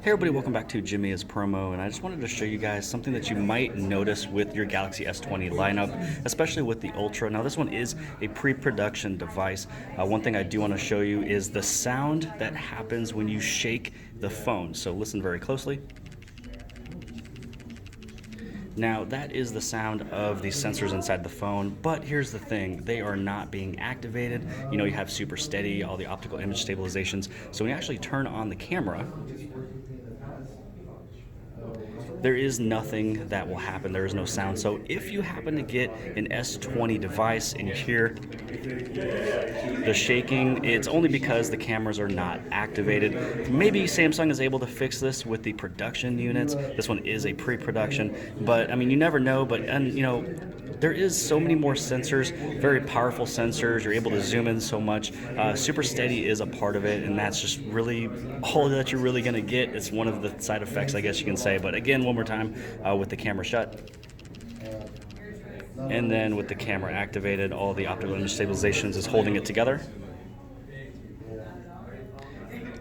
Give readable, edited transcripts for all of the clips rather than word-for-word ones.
Hey everybody, welcome back to Jimmy is Promo, and I just wanted to show you guys something that you might notice with your Galaxy S20 lineup, especially with the Ultra. Now this one is a pre-production device. One thing I do want to show you is the sound that happens when you shake the phone. So listen very closely. Now that is the sound of the sensors inside the phone, but here's the thing, they are not being activated. You know, you have super steady, all the optical image stabilizations. So when you actually turn on the camera, there is nothing that will happen. There is no sound. So if you happen to get an S20 device and you hear the shaking, it's only because the cameras are not activated. Maybe Samsung is able to fix this with the production units. This one is a pre-production, but I mean, you never know. But you know, there is so many more sensors, very powerful sensors. You're able to zoom in so much. Super steady is a part of it, and that's just really all that you're really gonna get. It's one of the side effects, I guess you can say. But again, one more time, with the camera shut, and then with the camera activated, all the optical image stabilizations is holding it together,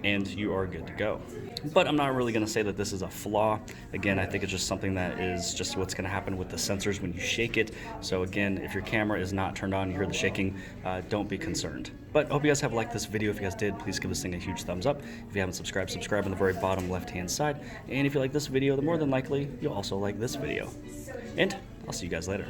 and you are good to go. But I'm not really going to say that this is a flaw. Again, I think it's just something that is just what's going to happen with the sensors when you shake it. So again, if your camera is not turned on, you hear the shaking, don't be concerned. But I hope you guys have liked this video. If you guys did, please give this thing a huge thumbs up. If you haven't subscribed, subscribe on the very bottom left-hand side. And if you like this video, then more than likely, you'll also like this video. And I'll see you guys later.